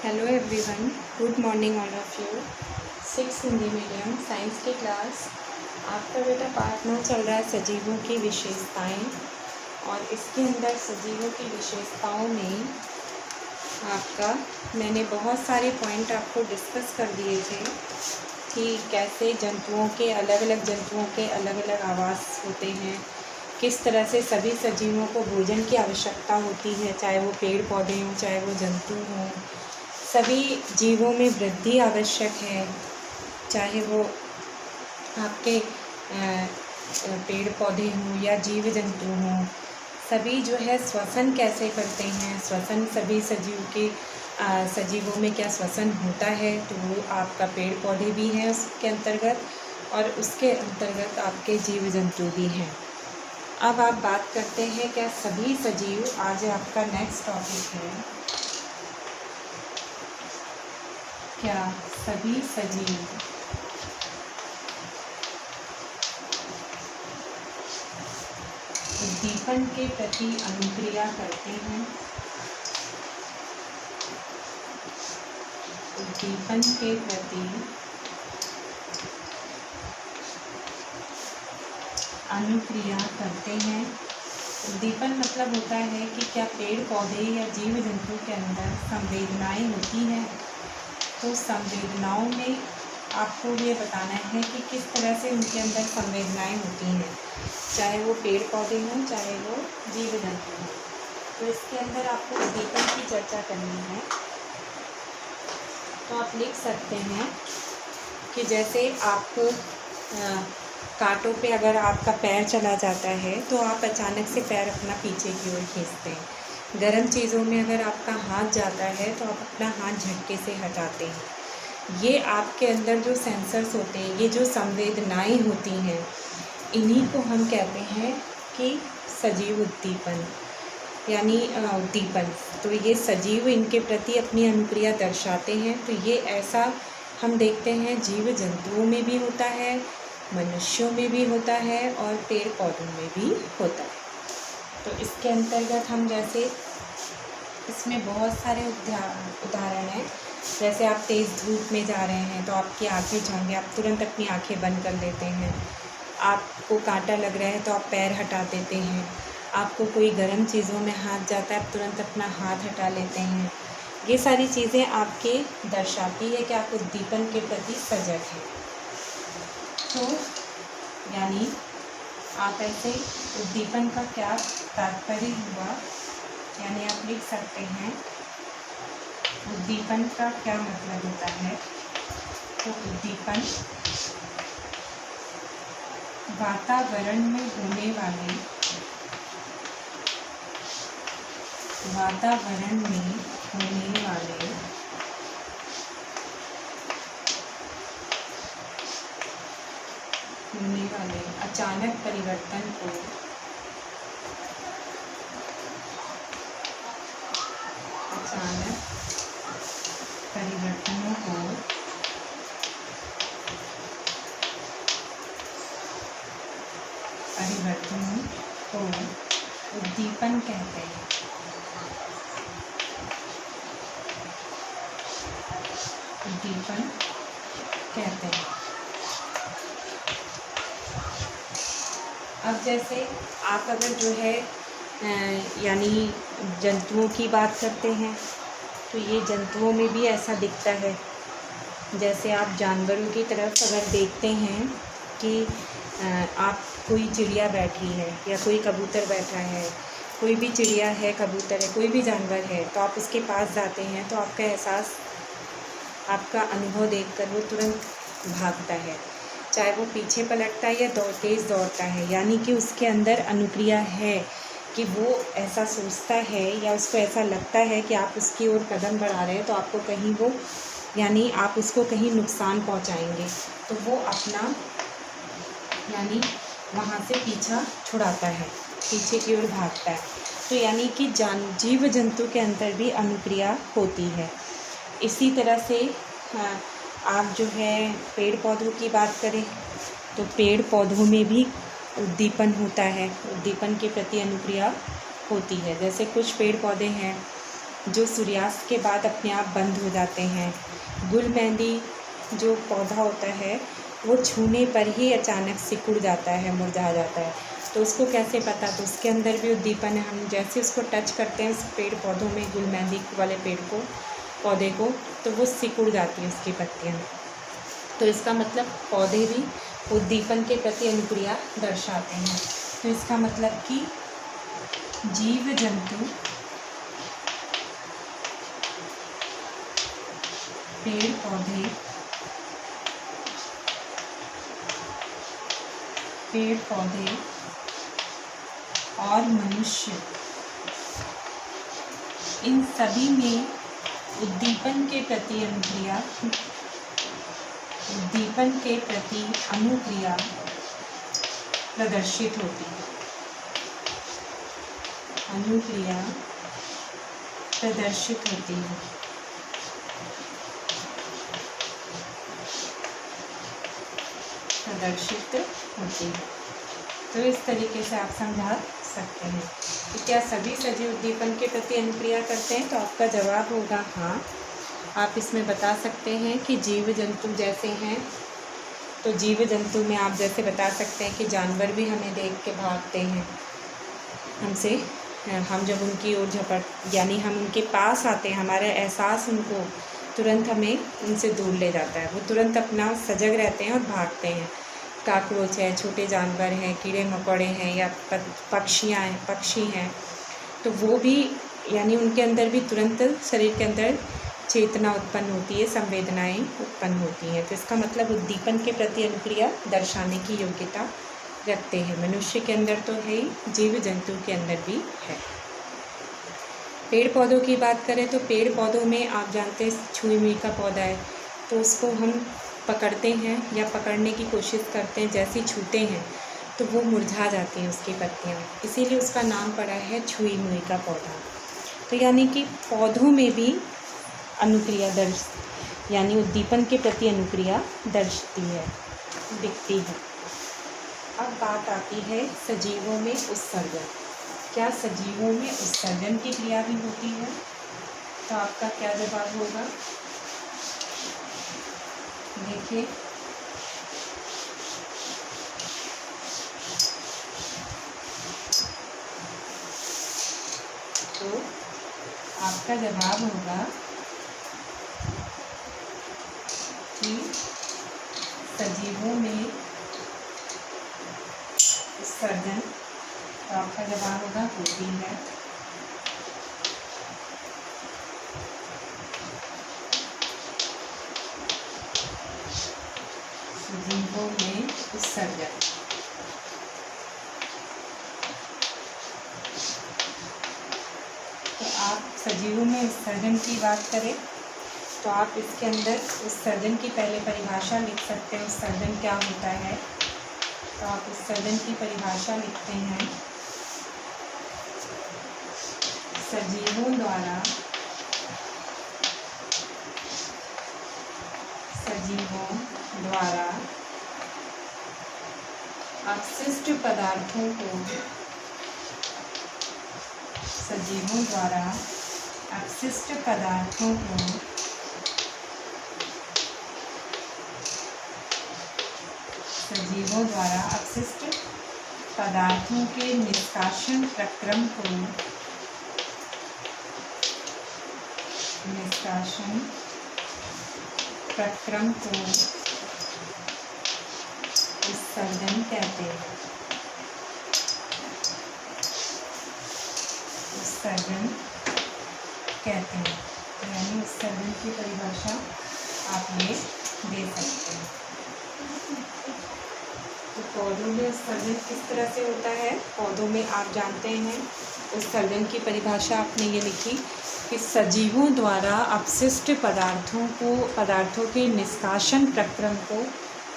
Hello everyone, good morning all of you. 6 Hindi medium science की class. आपका बेटा part 9 चल रहा है सजीवों की विशेषताएं, और इसके अंदर सजीवों की विशेषताओं में मैंने बहुत सारे पॉइंट आपको डिस्कस कर दिए थे कि कैसे जंतुओं के अलग अलग आवास होते हैं, किस तरह से सभी सजीवों को भोजन की आवश्यकता होती है, चाहे वो पेड़ पौधे हों चाहे वो जंतु हों। सभी जीवों में वृद्धि आवश्यक है, चाहे वो आपके पेड़ पौधे हों या जीव जंतु हों। सभी जो है श्वसन कैसे करते हैं, श्वसन सभी सजीवों में क्या श्वसन होता है, तो वो आपका पेड़ पौधे भी हैं उसके अंतर्गत, और उसके अंतर्गत आपके जीव जंतु भी हैं। अब आप बात करते हैं क्या सभी सजीव, आज आपका नेक्स्ट टॉपिक है, क्या सभी सजीव उद्दीपन के प्रति अनुक्रिया करते हैं? उद्दीपन के प्रति अनुक्रिया करते हैं। उद्दीपन मतलब होता है कि क्या पेड़ पौधे या जीव जंतु के अंदर संवेदनाएं होती हैं। तो संवेदनाओं में आपको ये बताना है कि किस तरह से उनके अंदर संवेदनाएं होती हैं, चाहे वो पेड़ पौधे हों चाहे वो जीव जंतु हों। तो इसके अंदर आपको उद्दीपन की चर्चा करनी है। तो आप लिख सकते हैं कि जैसे आप कांटों पे अगर आपका पैर चला जाता है तो आप अचानक से पैर अपना पीछे की ओर खींचते हैं। गर्म चीज़ों में अगर आपका हाथ जाता है तो आप अपना हाथ झटके से हटाते हैं। ये आपके अंदर जो सेंसर्स होते हैं, ये जो संवेदनाएं होती हैं, इन्हीं को हम कहते हैं कि सजीव उद्दीपन यानी उद्दीपन। तो ये सजीव इनके प्रति अपनी अनुक्रिया दर्शाते हैं। तो ये ऐसा हम देखते हैं जीव जंतुओं में भी होता है, मनुष्यों में भी होता है और पेड़ पौधों में भी होता है। तो इसके अंतर्गत हम जैसे इसमें बहुत सारे उदाहरण हैं। जैसे आप तेज़ धूप में जा रहे हैं तो आपकी आंखें झोंगे, आप तुरंत अपनी आंखें बंद कर लेते हैं। आपको कांटा लग रहा है तो आप पैर हटा देते हैं। आपको कोई गर्म चीज़ों में हाथ जाता है, आप तुरंत अपना हाथ हटा लेते हैं। ये सारी चीज़ें आपके दर्शाती है कि आप उद्दीपन के प्रति सजग हैं। तो यानी आप ऐसे उद्दीपन का क्या तात्पर्य हुआ, यानी आप लिख सकते हैं उद्दीपन का क्या मतलब होता है। तो उद्दीपन वातावरण में होने वाले अचानक परिवर्तनों को उद्दीपन कहते हैं। उद्दीपन कहते हैं। अब जैसे आप अगर जो है यानी जंतुओं की बात करते हैं तो ये जंतुओं में भी ऐसा दिखता है। जैसे आप जानवरों की तरफ अगर देखते हैं कि आप कोई चिड़िया बैठी है या कोई कबूतर बैठा है, कोई भी चिड़िया है, कबूतर है, कोई भी जानवर है, तो आप उसके पास जाते हैं तो आपका एहसास, आपका अनुभव देखकर वो तुरंत भागता है, चाहे वो पीछे पलटता है या तेज़ दौड़ता है। यानी कि उसके अंदर अनुक्रिया है कि वो ऐसा सोचता है या उसको ऐसा लगता है कि आप उसकी ओर कदम बढ़ा रहे हैं तो आपको कहीं वो, यानी आप उसको कहीं नुकसान पहुंचाएंगे, तो वो अपना यानी वहाँ से पीछा छुड़ाता है, पीछे की ओर भागता है। तो यानी कि जीव जंतु के अंदर भी अनुक्रिया होती है। इसी तरह से आप जो है पेड़ पौधों की बात करें तो पेड़ पौधों में भी उद्दीपन होता है, उद्दीपन के प्रति अनुक्रिया होती है। जैसे कुछ पेड़ पौधे हैं जो सूर्यास्त के बाद अपने आप बंद हो जाते हैं। गुलमेंदी जो पौधा होता है वो छूने पर ही अचानक सिकुड़ जाता है, मुरझा जाता है। तो उसको कैसे पता? तो उसके अंदर भी उद्दीपन है। हम जैसे उसको टच करते हैं उस पेड़ पौधों में, गुलमेंदी वाले पेड़ को, पौधे को, तो वो सिकुड़ जाती है उसकी पत्तियाँ। तो इसका मतलब पौधे भी उद्दीपन के प्रति अनुक्रिया दर्शाते हैं। तो इसका मतलब कि जीव जंतु पेड़ पौधे और मनुष्य, इन सभी में उद्दीपन के प्रति अनुक्रिया प्रदर्शित होती है। तो इस तरीके से आप समझा सकते हैं कि क्या सभी सजीव उद्दीपन के प्रति अनुक्रिया करते हैं? तो आपका जवाब होगा हाँ। आप इसमें बता सकते हैं कि जीव जंतु जैसे हैं, तो जीव जंतु में आप जैसे बता सकते हैं कि जानवर भी हमें देख के भागते हैं हमसे। हम जब उनकी ओर यानी हम उनके पास आते हैं, हमारा एहसास उनको तुरंत हमें उनसे दूर ले जाता है। वो तुरंत अपना सजग रहते हैं और भागते हैं। काकरोच है, छोटे जानवर हैं, कीड़े मकोड़े हैं, या पक्षी हैं, तो वो भी यानी उनके अंदर भी तुरंत शरीर के अंदर चेतना उत्पन्न होती है, संवेदनाएं उत्पन्न होती हैं। तो इसका मतलब उद्दीपन के प्रति अनुक्रिया दर्शाने की योग्यता रखते हैं। मनुष्य के अंदर तो है ही, जीव जंतु के अंदर भी है। पेड़ पौधों की बात करें तो पेड़ पौधों में आप जानते हैं छुई मुई का पौधा है, तो उसको हम पकड़ते हैं या पकड़ने की कोशिश करते हैं, जैसे छूते हैं तो वो मुरझा जाती हैं उसकी पत्तियाँ, इसीलिए उसका नाम पड़ा है छुई मुई का पौधा। तो यानी कि पौधों में भी अनुक्रिया यानी उद्दीपन के प्रति अनुक्रिया दिखती है। अब बात आती है सजीवों में उत्सर्जन। क्या सजीवों में उत्सर्जन की क्रिया भी होती है? तो आपका क्या जवाब होगा? देखिए, तो आपका जवाब होगा कि सजीवों में उत्सर्जन, तो आपका जवाब होगा होती है। सजीवों में उत्सर्जन। तो आप सजीवों में उत्सर्जन की बात करें तो आप इसके अंदर उत्सर्जन की पहले परिभाषा लिख सकते हैं। उत्सर्जन क्या होता है? तो आप उत्सर्जन की परिभाषा लिखते हैं, सजीवों द्वारा अपशिष्ट पदार्थों को, सजीवों द्वारा अपशिष्ट पदार्थों के निष्कासन प्रक्रम को उत्सर्जन कहते हैं। यानी उत्सर्जन की परिभाषा आप ये दे सकते हैं। तो पौधों में उत्सर्जन किस तरह से होता है? पौधों में आप जानते हैं उत्सर्जन की परिभाषा आपने ये लिखी कि सजीवों द्वारा अपशिष्ट पदार्थों के निष्कासन प्रक्रम को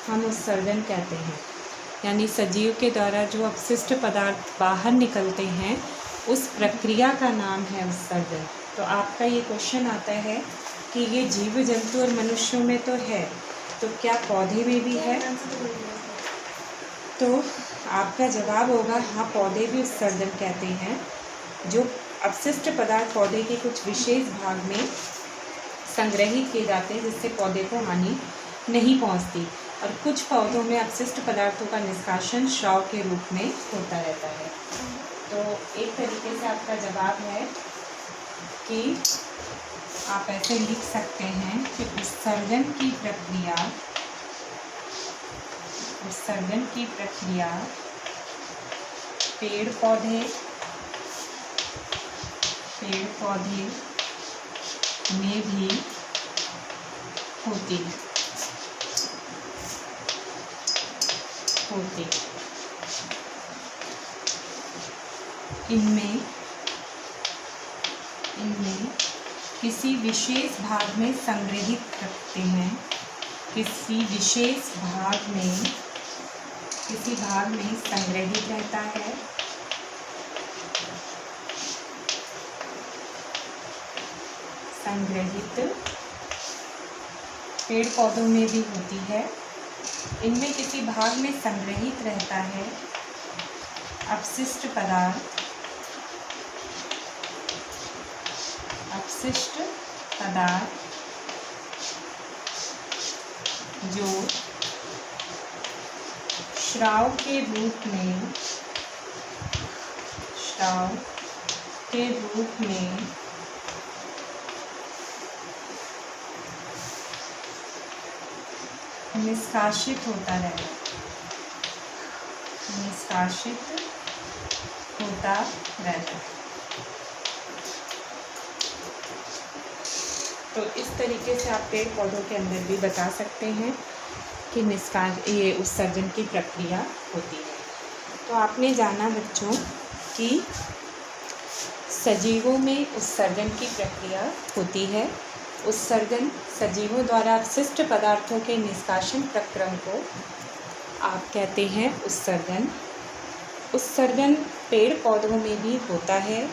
हम उत्सर्जन कहते हैं। यानी सजीव के द्वारा जो अपशिष्ट पदार्थ बाहर निकलते हैं उस प्रक्रिया का नाम है उत्सर्जन। तो आपका ये क्वेश्चन आता है कि ये जीव जंतु और मनुष्यों में तो है, तो क्या पौधे में भी है? तो आपका जवाब होगा हाँ, पौधे भी उत्सर्जन कहते हैं। जो अपशिष्ट पदार्थ पौधे के कुछ विशेष भाग में संग्रहित किए जाते हैं जिससे पौधे को हानि नहीं पहुंचती, और कुछ पौधों में अपशिष्ट पदार्थों का निष्कासन स्राव के रूप में होता रहता है। तो एक तरीके से आपका जवाब है कि आप ऐसे लिख सकते हैं कि उत्सर्जन की प्रक्रिया पेड़ पौधे में भी होती इनमें किसी विशेष भाग में संग्रहित रखते हैं, किसी भाग में संग्रहित रहता है, पेड़ पौधों में भी होती है। इनमें किसी भाग में संग्रहित रहता है अपशिष्ट पदार्थ जो स्राव के रूप में निष्कासित होता रहता है। तो इस तरीके से आप पेड़ पौधों के अंदर भी बता सकते हैं कि ये उत्सर्जन की प्रक्रिया होती है। तो आपने जाना बच्चों कि सजीवों में उत्सर्जन की प्रक्रिया होती है। उत्सर्जन सजीवों द्वारा अपशिष्ट पदार्थों के निष्कासन प्रक्रम को आप कहते हैं उत्सर्जन। उत्सर्जन पेड़ पौधों में भी होता है।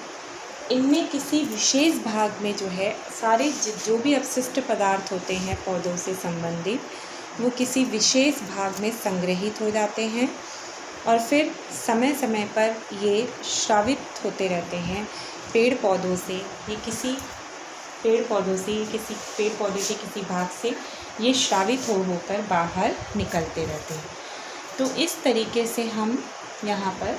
इनमें किसी विशेष भाग में जो है सारे जो भी अपशिष्ट पदार्थ होते हैं पौधों से संबंधित, वो किसी विशेष भाग में संग्रहित हो जाते हैं और फिर समय समय पर ये स्रावित होते रहते हैं पेड़ पौधे के किसी भाग से ये स्रावित होकर बाहर निकलते रहते हैं। तो इस तरीके से हम यहाँ पर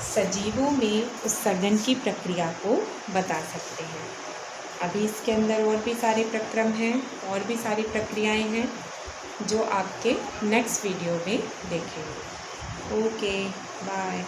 सजीवों में उत्सर्जन की प्रक्रिया को बता सकते हैं। अभी इसके अंदर और भी सारे प्रक्रम हैं और भी सारी प्रक्रियाएं हैं जो आपके नेक्स्ट वीडियो में देखेंगे। Okay, bye.